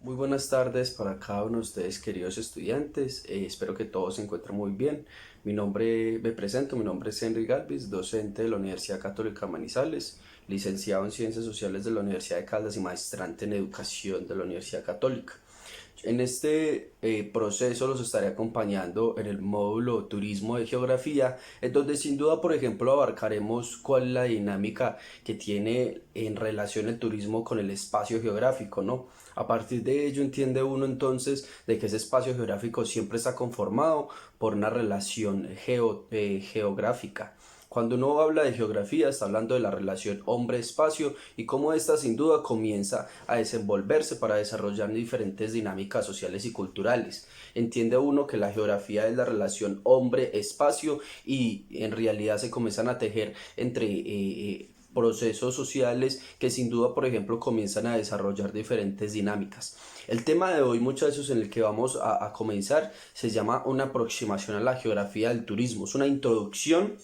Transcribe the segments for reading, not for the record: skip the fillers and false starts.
Muy buenas tardes para cada uno de ustedes, queridos estudiantes. Espero que todos se encuentren muy bien. Mi nombre es Henry Galvis, docente de la Universidad Católica Manizales, licenciado en Ciencias Sociales de la Universidad de Caldas y maestrante en Educación de la Universidad Católica. En este proceso los estaré acompañando en el módulo Turismo de Geografía, en donde sin duda, por ejemplo, abarcaremos cuál es la dinámica que tiene en relación el turismo con el espacio geográfico, ¿no? A partir de ello entiende uno entonces de que ese espacio geográfico siempre está conformado por una relación geográfica. Cuando uno habla de geografía, está hablando de la relación hombre-espacio y cómo ésta sin duda comienza a desenvolverse para desarrollar diferentes dinámicas sociales y culturales. Entiende uno que la geografía es la relación hombre-espacio y en realidad se comienzan a tejer entre procesos sociales que sin duda, por ejemplo, comienzan a desarrollar diferentes dinámicas. El tema de hoy, muchachos, en el que vamos a comenzar, se llama una aproximación a la geografía del turismo. Es una introducción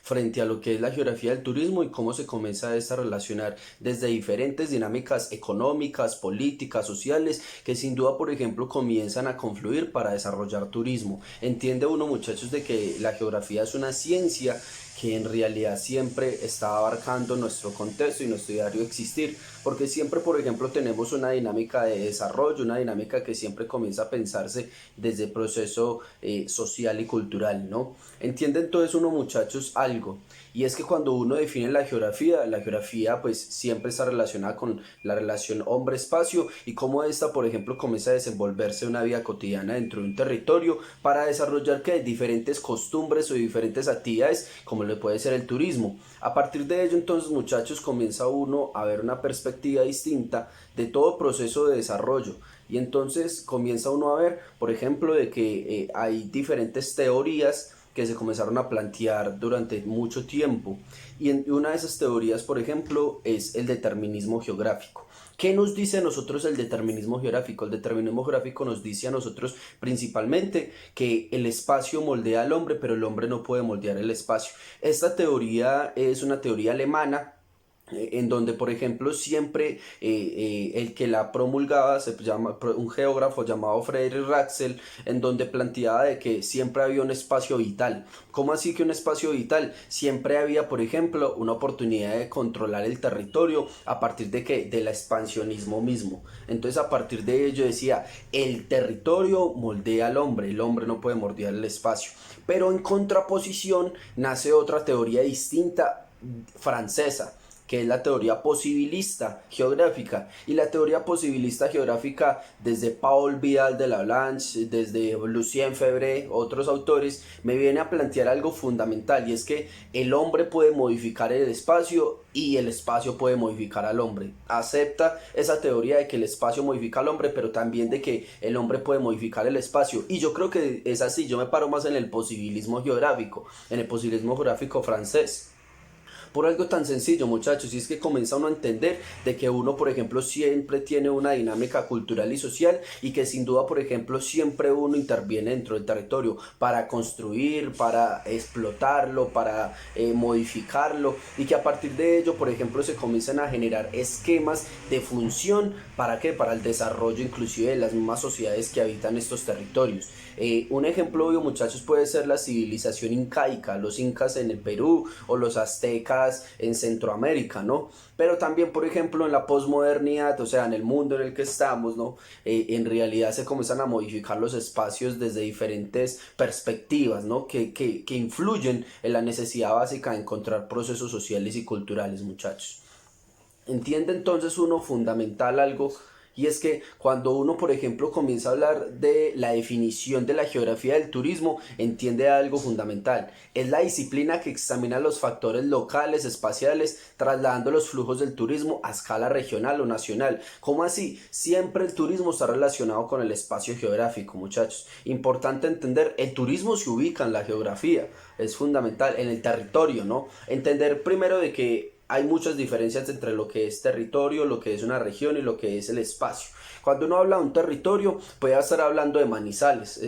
frente a lo que es la geografía del turismo y cómo se comienza a relacionar desde diferentes dinámicas económicas, políticas, sociales, que sin duda, por ejemplo, comienzan a confluir para desarrollar turismo. Entiende uno, muchachos, de que la geografía es una ciencia que en realidad siempre está abarcando nuestro contexto y nuestro diario existir, porque siempre, por ejemplo, tenemos una dinámica de desarrollo, una dinámica que siempre comienza a pensarse desde el proceso social y cultural, ¿no? Entiende entonces uno, muchachos, algo, y es que cuando uno define la geografía pues siempre está relacionada con la relación hombre-espacio y cómo esta, por ejemplo, comienza a desenvolverse una vida cotidiana dentro de un territorio para desarrollar que diferentes costumbres o diferentes actividades, como le puede ser el turismo. A partir de ello, entonces, muchachos, comienza uno a ver una perspectiva distinta de todo proceso de desarrollo. Y entonces comienza uno a ver, por ejemplo, de que hay diferentes teorías que se comenzaron a plantear durante mucho tiempo. Y una de esas teorías, por ejemplo, es el determinismo geográfico. ¿Qué nos dice a nosotros el determinismo geográfico? El determinismo geográfico nos dice a nosotros principalmente que el espacio moldea al hombre, pero el hombre no puede moldear el espacio. Esta teoría es una teoría alemana en donde, por ejemplo, siempre el que la promulgaba se llama un geógrafo llamado Friedrich Ratzel, en donde planteaba de que siempre había un espacio vital. ¿Cómo así que un espacio vital? Siempre había, por ejemplo, una oportunidad de controlar el territorio a partir de que del expansionismo mismo. Entonces, a partir de ello decía, el territorio moldea al hombre, el hombre no puede moldear el espacio. Pero en contraposición nace otra teoría distinta francesa, que es la teoría posibilista geográfica. Y la teoría posibilista geográfica, desde Paul Vidal de la Blanche, desde Lucien Febvre, otros autores, me viene a plantear algo fundamental, y es que el hombre puede modificar el espacio y el espacio puede modificar al hombre. Acepta esa teoría de que el espacio modifica al hombre, pero también de que el hombre puede modificar el espacio. Y yo creo que es así, yo me paro más en el posibilismo geográfico, en el posibilismo geográfico francés. Por algo tan sencillo, muchachos, y es que comienza uno a entender de que uno, por ejemplo, siempre tiene una dinámica cultural y social y que sin duda, por ejemplo, siempre uno interviene dentro del territorio para construir, para explotarlo, para modificarlo, y que a partir de ello, por ejemplo, se comienzan a generar esquemas de función. ¿Para qué? Para el desarrollo inclusive de las mismas sociedades que habitan estos territorios. Un ejemplo obvio, muchachos, puede ser la civilización incaica, los incas en el Perú o los aztecas en Centroamérica, ¿no? Pero también, por ejemplo, en la posmodernidad, o sea, en el mundo en el que estamos, ¿no? En realidad se comienzan a modificar los espacios desde diferentes perspectivas, ¿no? Que influyen en la necesidad básica de encontrar procesos sociales y culturales, muchachos. Entiende entonces uno fundamental algo, y es que cuando uno, por ejemplo, comienza a hablar de la definición de la geografía del turismo, entiende algo fundamental. Es la disciplina que examina los factores locales, espaciales, trasladando los flujos del turismo a escala regional o nacional. ¿Cómo así? Siempre el turismo está relacionado con el espacio geográfico, muchachos. Importante entender, el turismo se ubica en la geografía, es fundamental, en el territorio, ¿no? Entender primero de que hay muchas diferencias entre lo que es territorio, lo que es una región y lo que es el espacio. Cuando uno habla de un territorio, puede estar hablando de Manizales.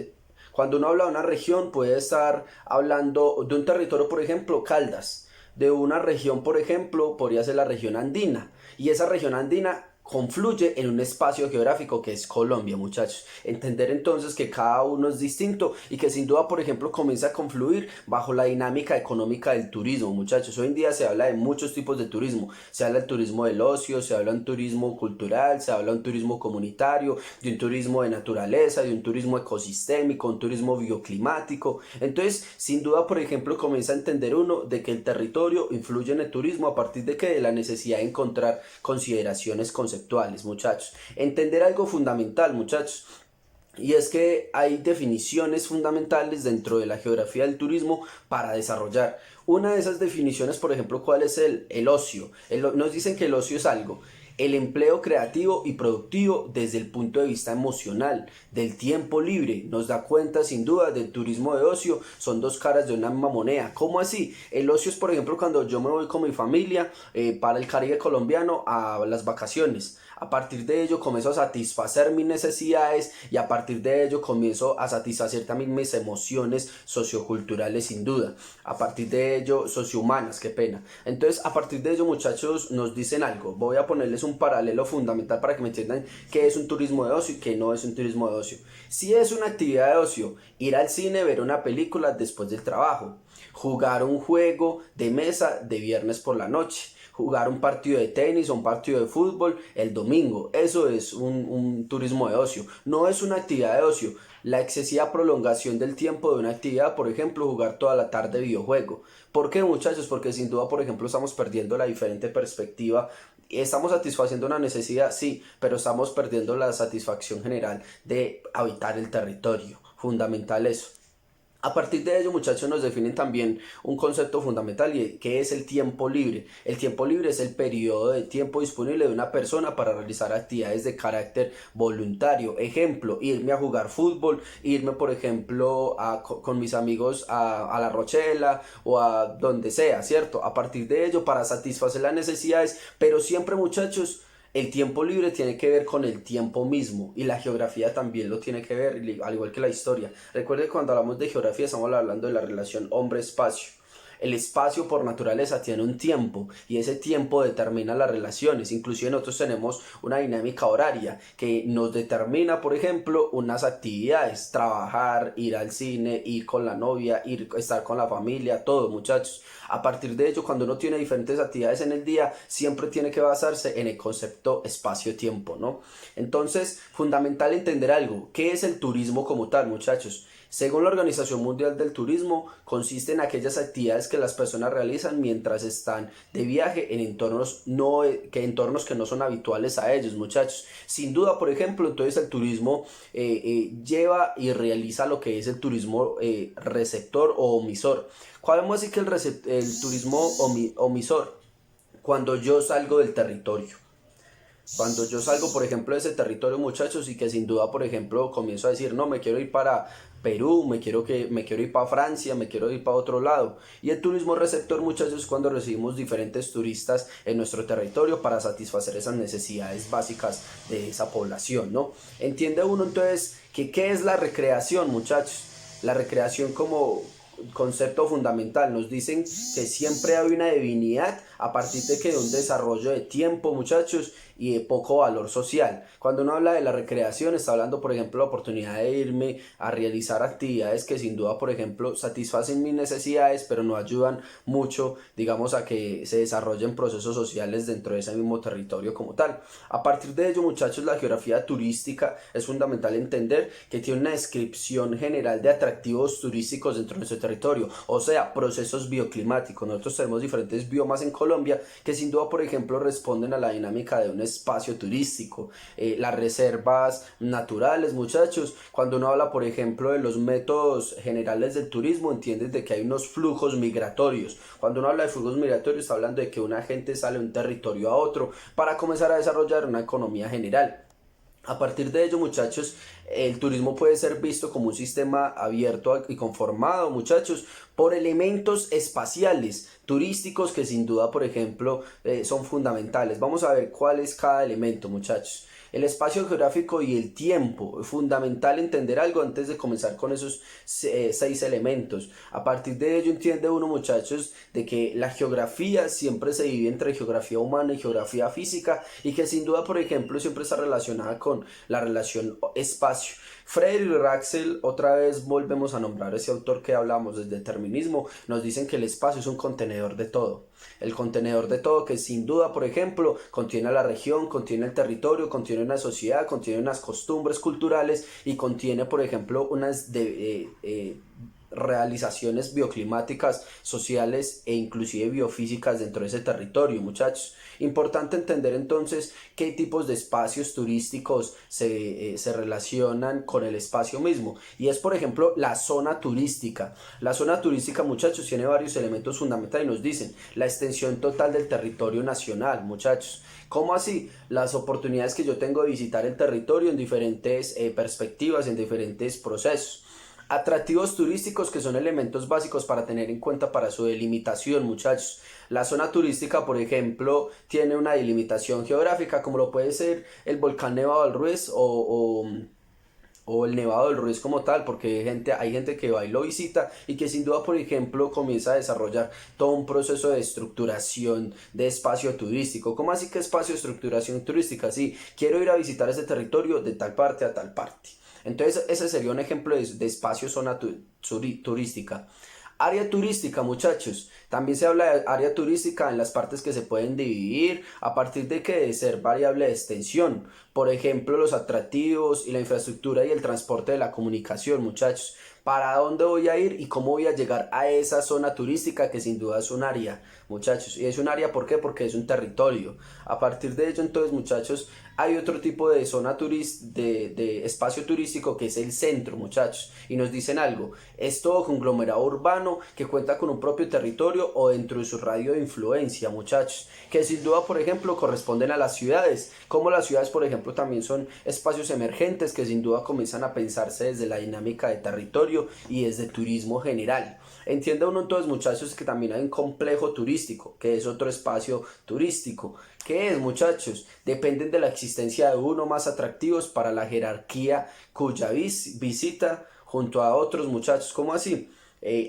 Cuando uno habla de una región, puede estar hablando de un territorio, por ejemplo, Caldas. De una región, por ejemplo, podría ser la región andina. Y esa región andina confluye en un espacio geográfico que es Colombia, muchachos. Entender entonces que cada uno es distinto y que sin duda, por ejemplo, comienza a confluir bajo la dinámica económica del turismo, muchachos. Hoy en día se habla de muchos tipos de turismo. Se habla del turismo del ocio, se habla de un turismo cultural, se habla de un turismo comunitario, de un turismo de naturaleza, de un turismo ecosistémico, un turismo bioclimático. Entonces, sin duda, por ejemplo, comienza a entender uno de que el territorio influye en el turismo a partir de que de la necesidad de encontrar consideraciones conceptuales, muchachos. Entender algo fundamental, muchachos. Y es que hay definiciones fundamentales dentro de la geografía del turismo para desarrollar. Una de esas definiciones, por ejemplo, ¿cuál es el ocio? Nos dicen que el ocio es algo. El empleo creativo y productivo desde el punto de vista emocional, del tiempo libre, nos da cuenta sin duda del turismo de ocio, son dos caras de una misma moneda. ¿Cómo así? El ocio es, por ejemplo, cuando yo me voy con mi familia para el Caribe colombiano a las vacaciones. A partir de ello comienzo a satisfacer mis necesidades y a partir de ello comienzo a satisfacer también mis emociones socioculturales sin duda. A partir de ello sociohumanas, qué pena. Entonces a partir de ello, muchachos, nos dicen algo. Voy a ponerles un paralelo fundamental para que me entiendan qué es un turismo de ocio y qué no es un turismo de ocio. Si es una actividad de ocio, ir al cine, ver una película después del trabajo, jugar un juego de mesa de viernes por la noche, jugar un partido de tenis o un partido de fútbol el domingo. Eso es un turismo de ocio. No es una actividad de ocio. La excesiva prolongación del tiempo de una actividad, por ejemplo, jugar toda la tarde videojuego. ¿Por qué, muchachos? Porque sin duda, por ejemplo, estamos perdiendo la diferente perspectiva. Estamos satisfaciendo una necesidad, sí, pero estamos perdiendo la satisfacción general de habitar el territorio. Fundamental eso. A partir de ello, muchachos, nos definen también un concepto fundamental y que es el tiempo libre. El tiempo libre es el periodo de tiempo disponible de una persona para realizar actividades de carácter voluntario. Ejemplo, irme a jugar fútbol, irme, por ejemplo, con mis amigos a La Rochela o a donde sea, ¿cierto? A partir de ello, para satisfacer las necesidades, pero siempre, muchachos, el tiempo libre tiene que ver con el tiempo mismo y la geografía también lo tiene que ver, al igual que la historia. Recuerden que cuando hablamos de geografía estamos hablando de la relación hombre-espacio. El espacio por naturaleza tiene un tiempo y ese tiempo determina las relaciones. Inclusive nosotros tenemos una dinámica horaria que nos determina, por ejemplo, unas actividades, trabajar, ir al cine, ir con la novia, estar con la familia, todo, muchachos. A partir de ello, cuando uno tiene diferentes actividades en el día, siempre tiene que basarse en el concepto espacio-tiempo, ¿no? Entonces, fundamental entender algo. ¿Qué es el turismo como tal, muchachos? Según la Organización Mundial del Turismo, consiste en aquellas actividades que las personas realizan mientras están de viaje en entornos que no son habituales a ellos, muchachos. Sin duda, por ejemplo, entonces el turismo lleva y realiza lo que es el turismo receptor o omisor. ¿Cuál es así que el turismo omisor? Cuando yo salgo del territorio. Cuando yo salgo, por ejemplo, de ese territorio, muchachos, y que sin duda, por ejemplo, comienzo a decir, no, me quiero ir para Perú, me quiero ir para Francia, me quiero ir para otro lado. Y el turismo receptor, muchachos, es cuando recibimos diferentes turistas en nuestro territorio para satisfacer esas necesidades básicas de esa población, ¿no? Entiende uno entonces que qué es la recreación, muchachos. La recreación como concepto fundamental, nos dicen que siempre hay una divinidad a partir de que de un desarrollo de tiempo, muchachos, y de poco valor social. Cuando uno habla de la recreación, está hablando, por ejemplo, de la oportunidad de irme a realizar actividades que sin duda, por ejemplo, satisfacen mis necesidades, pero no ayudan mucho, digamos, a que se desarrollen procesos sociales dentro de ese mismo territorio como tal. A partir de ello, muchachos, la geografía turística es fundamental entender que tiene una descripción general de atractivos turísticos dentro de nuestro territorio, o sea, procesos bioclimáticos. Nosotros tenemos diferentes biomas en Colombia que sin duda, por ejemplo, responden a la dinámica de un espacio turístico. Las reservas naturales, muchachos, cuando uno habla, por ejemplo, de los métodos generales del turismo, entiendes de que hay unos flujos migratorios. Cuando uno habla de flujos migratorios, está hablando de que una gente sale de un territorio a otro para comenzar a desarrollar una economía general. A partir de ello, muchachos, el turismo puede ser visto como un sistema abierto y conformado, muchachos, por elementos espaciales turísticos que sin duda, por ejemplo, son fundamentales. Vamos a ver cuál es cada elemento, muchachos. El espacio geográfico y el tiempo. Es fundamental entender algo antes de comenzar con esos 6 elementos. A partir de ello entiende uno, muchachos, de que la geografía siempre se divide entre geografía humana y geografía física y que sin duda, por ejemplo, siempre está relacionada con la relación espacio. Frederick Russell, otra vez volvemos a nombrar a ese autor que hablamos del determinismo, nos dicen que el espacio es un contenedor de todo. El contenedor de todo que sin duda, por ejemplo, contiene a la región, contiene el territorio, contiene una sociedad, contiene unas costumbres culturales y contiene, por ejemplo, realizaciones bioclimáticas, sociales e inclusive biofísicas dentro de ese territorio, muchachos. Importante entender entonces qué tipos de espacios turísticos se relacionan con el espacio mismo. Y es, por ejemplo, la zona turística. La zona turística, muchachos, tiene varios elementos fundamentales y nos dicen la extensión total del territorio nacional, muchachos. ¿Cómo así? Las oportunidades que yo tengo de visitar el territorio en diferentes perspectivas, en diferentes procesos. Atractivos turísticos que son elementos básicos para tener en cuenta para su delimitación, muchachos. La zona turística, por ejemplo, tiene una delimitación geográfica, como lo puede ser el volcán Nevado del Ruiz o el Nevado del Ruiz como tal, porque hay gente que va y lo visita y que sin duda, por ejemplo, comienza a desarrollar todo un proceso de estructuración de espacio turístico. ¿Cómo así que espacio de estructuración turística? Sí, quiero ir a visitar ese territorio de tal parte a tal parte. Entonces ese sería un ejemplo de espacio zona turística. Área turística, muchachos. También se habla de área turística en las partes que se pueden dividir a partir de que de ser variable de extensión. Por ejemplo, los atractivos y la infraestructura y el transporte de la comunicación, muchachos. ¿Para dónde voy a ir y cómo voy a llegar a esa zona turística que sin duda es un área, muchachos? Y es un área, ¿por qué? Porque es un territorio. A partir de ello, entonces, muchachos, hay otro tipo de zona de espacio turístico que es el centro, muchachos. Y nos dicen algo, es todo conglomerado urbano que cuenta con un propio territorio o dentro de su radio de influencia, muchachos. Que sin duda, por ejemplo, corresponden a las ciudades. Como las ciudades, por ejemplo, también son espacios emergentes que sin duda comienzan a pensarse desde la dinámica de territorio y desde turismo general. Entienda uno entonces, muchachos, que también hay un complejo turístico, que es otro espacio turístico. ¿Qué es, muchachos? Dependen de la existencia de uno más atractivos para la jerarquía cuya visita junto a otros, muchachos. ¿Cómo así?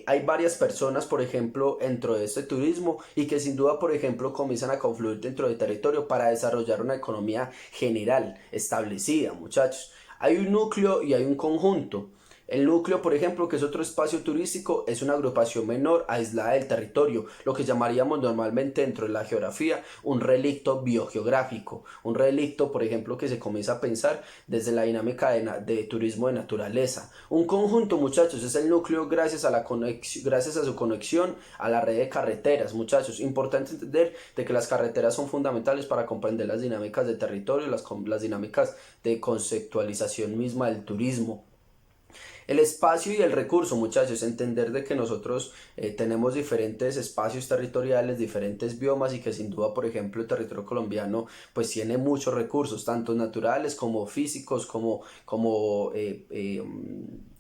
Hay varias personas, por ejemplo, dentro de este turismo y que sin duda, por ejemplo, comienzan a confluir dentro del territorio para desarrollar una economía general establecida, muchachos. Hay un núcleo y hay un conjunto. El núcleo, por ejemplo, que es otro espacio turístico, es una agrupación menor aislada del territorio, lo que llamaríamos normalmente dentro de la geografía un relicto biogeográfico. Un relicto, por ejemplo, que se comienza a pensar desde la dinámica de turismo de naturaleza. Un conjunto, muchachos, es el núcleo gracias a su conexión a la red de carreteras, muchachos. Importante entender de que las carreteras son fundamentales para comprender las dinámicas de territorio, las dinámicas de conceptualización misma del turismo. El espacio y el recurso, muchachos, entender de que nosotros tenemos diferentes espacios territoriales, diferentes biomas y que sin duda, por ejemplo, el territorio colombiano pues tiene muchos recursos, tanto naturales como físicos, como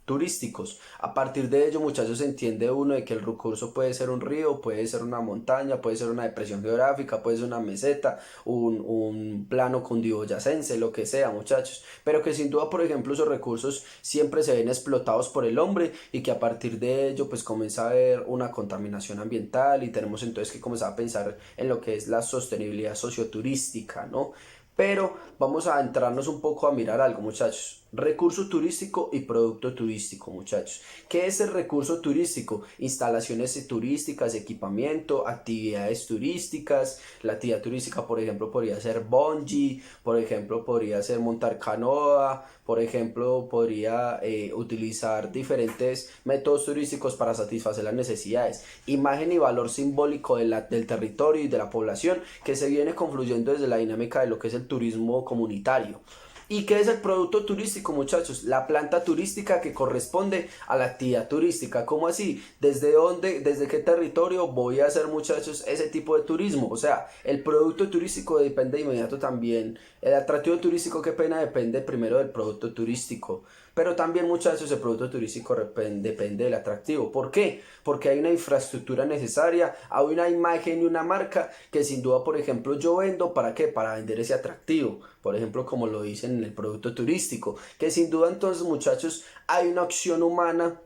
turísticos. A partir de ello, muchachos, se entiende uno de que el recurso puede ser un río, puede ser una montaña, puede ser una depresión geográfica, puede ser una meseta, un plano cundiboyacense, lo que sea, muchachos. Pero que sin duda, por ejemplo, esos recursos siempre se ven explotados por el hombre y que a partir de ello, pues comienza a haber una contaminación ambiental y tenemos entonces que comenzar a pensar en lo que es la sostenibilidad socioturística, ¿no? Pero vamos a entrarnos un poco a mirar algo, muchachos. Recurso turístico y producto turístico, muchachos. ¿Qué es el recurso turístico? Instalaciones turísticas, equipamiento, actividades turísticas. La actividad turística, por ejemplo, podría ser bungee, por ejemplo, podría ser montar canoa, por ejemplo, podría utilizar diferentes métodos turísticos para satisfacer las necesidades. Imagen y valor simbólico del territorio y de la población que se viene confluyendo desde la dinámica de lo que es el turismo comunitario. ¿Y qué es el producto turístico, muchachos? La planta turística que corresponde a la actividad turística. ¿Cómo así? ¿Desde dónde, desde qué territorio voy a hacer, muchachos, ese tipo de turismo? O sea, el producto turístico depende de inmediato también. El atractivo turístico, qué pena, depende primero del producto turístico. Pero también, muchachos, el producto turístico depende del atractivo. ¿Por qué? Porque hay una infraestructura necesaria, hay una imagen y una marca que sin duda, por ejemplo, yo vendo, ¿para qué? Para vender ese atractivo. por ejemplo, como lo dicen en el producto turístico, que sin duda entonces, muchachos, hay una acción humana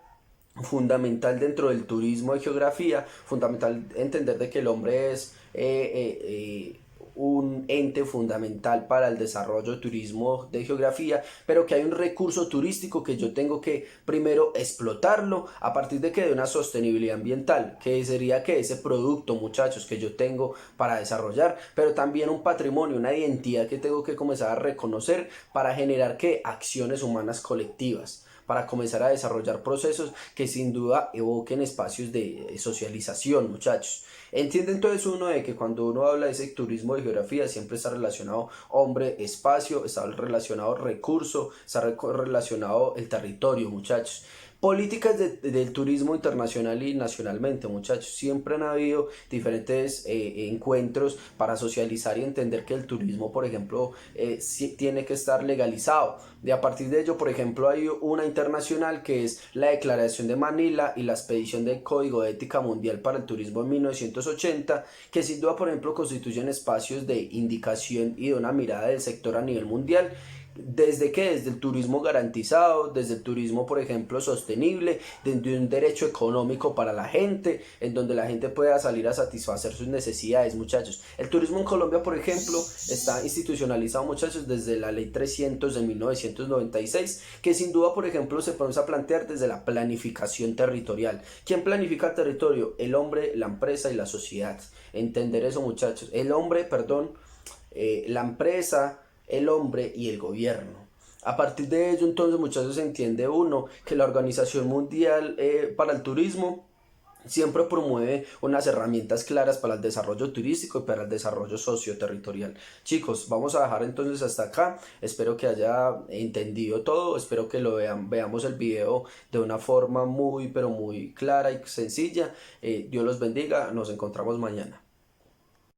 fundamental dentro del turismo de geografía, fundamental entender de que el hombre es un ente fundamental para el desarrollo de turismo de geografía, pero que hay un recurso turístico que yo tengo que primero explotarlo a partir de que de una sostenibilidad ambiental, que sería que ese producto, muchachos, que yo tengo para desarrollar, pero también un patrimonio, una identidad que tengo que comenzar a reconocer para generar que acciones humanas colectivas, para comenzar a desarrollar procesos que sin duda evoquen espacios de socialización, muchachos. Entiende entonces uno de que cuando uno habla de ese turismo de geografía siempre está relacionado hombre, espacio, está relacionado recurso, está relacionado el territorio, muchachos. Políticas del turismo internacional y nacionalmente, muchachos. Siempre han habido diferentes encuentros para socializar y entender que el turismo, por ejemplo, sí tiene que estar legalizado. De a partir de ello, por ejemplo, hay una internacional que es la Declaración de Manila y la expedición del Código de Ética Mundial para el Turismo en 1980, que sin duda, por ejemplo, constituyen espacios de indicación y de una mirada del sector a nivel mundial. Desde el turismo garantizado, desde el turismo, por ejemplo, sostenible, desde un derecho económico para la gente, en donde la gente pueda salir a satisfacer sus necesidades, muchachos. El turismo en Colombia, por ejemplo, está institucionalizado, muchachos, desde la ley 300 de 1996, que sin duda, por ejemplo, se comienza a plantear desde la planificación territorial. ¿Quién planifica el territorio? El hombre, la empresa y la sociedad. Entender eso, muchachos. El hombre, perdón, la empresa, el hombre y el gobierno. A partir de ello, entonces, muchachos, se entiende uno que la Organización Mundial para el Turismo siempre promueve unas herramientas claras para el desarrollo turístico y para el desarrollo socioterritorial. Chicos, vamos a dejar entonces hasta acá. Espero que haya entendido todo. Espero que lo veamos el video de una forma muy, pero muy clara y sencilla. Dios los bendiga. Nos encontramos mañana.